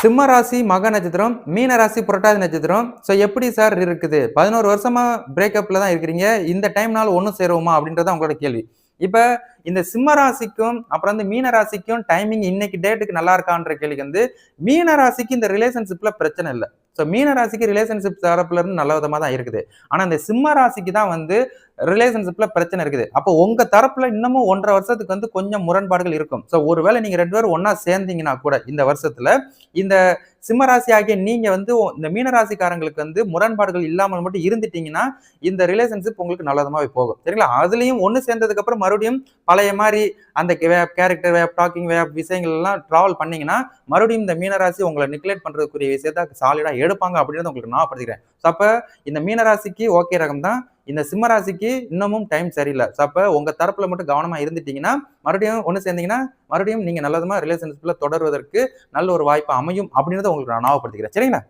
சிம்ம ராசி மக நட்சத்திரம், மீன ராசி புரட்டாதி நட்சத்திரம். ஸோ எப்படி சார் இருக்குது? 11 வருஷமா பிரேக்கப்ல தான் இருக்கிறீங்க. இந்த டைம்னால ஒண்ணு சேருவோமா? அப்படின்றது தான் உங்களோட கேள்வி. இப்ப இந்த சிம்ம ராசிக்கும், அப்புறம் வந்து மீன ராசிக்கும் டைமிங் இன்னைக்கு டேட்டுக்கு நல்லா இருக்கான்ற கேள்விக்கு வந்து, மீன ராசிக்கு இந்த ரிலேஷன்ஷிப்ல பிரச்சனை இல்ல. ஸோ மீன ராசிக்கு ரிலேஷன்ஷிப் தரப்புல இருந்து நல்ல விதமா தான் இருக்குது. ஆனா இந்த சிம்ம ராசிக்கு தான் வந்து ரிலேஷன்ஷிப்ல பிரச்சனை இருக்குது. அப்போ உங்க தரப்புல இன்னமும் 1 1/2 வருஷத்துக்கு வந்து கொஞ்சம் முரண்பாடுகள் இருக்கும். ஸோ ஒருவேளை நீங்க 2 பேரும் ஒண்ணா சேர்ந்தீங்கன்னா கூட இந்த வருஷத்துல, இந்த சிம்ம ராசி ஆகிய நீங்க வந்து இந்த மீன ராசிக்காரங்களுக்கு வந்து முரண்பாடுகள் இல்லாமல் மட்டும் இருந்துட்டீங்கன்னா, இந்த ரிலேஷன்ஷிப் உங்களுக்கு நல்ல விதமாவே போகும். சரிங்களா? அதுலயும் ஒண்ணு சேர்ந்ததுக்கு அப்புறம் மறுபடியும் பழைய மாரி அந்த character, way of talking, way of விஷயங்கள் எல்லாம் டிராவல் பண்ணீங்கன்னா, மறுபடியும் இந்த மீன ராசி உங்கள நெக்லெக்ட் பண்றதுக்குரிய விஷயத்த சாலிடா எடுப்பாங்க அப்படின்றத உங்களுக்கு ஞாபகப்படுத்திக்கிறேன். ஸோ அப்ப இந்த மீன ராசிக்கு ஓகே ரகம் தான். இந்த சிம்ம ராசிக்கு இன்னமும் டைம் சரியில்ல. ஸோ அப்ப உங்க தரப்புல மட்டும் கவனமா இருந்துட்டீங்கன்னா, மறுபடியும் ஒண்ணு சேர்ந்தீங்கன்னா, மறுபடியும் நீங்க நல்ல விதமா ரிலேஷன்ஷிப்ல தொடர்வதற்கு நல்ல ஒரு வாய்ப்பு அமையும் அப்படின்றத உங்களுக்கு நான் ஞாபகப்படுத்திக்கிறேன். சரிங்களா?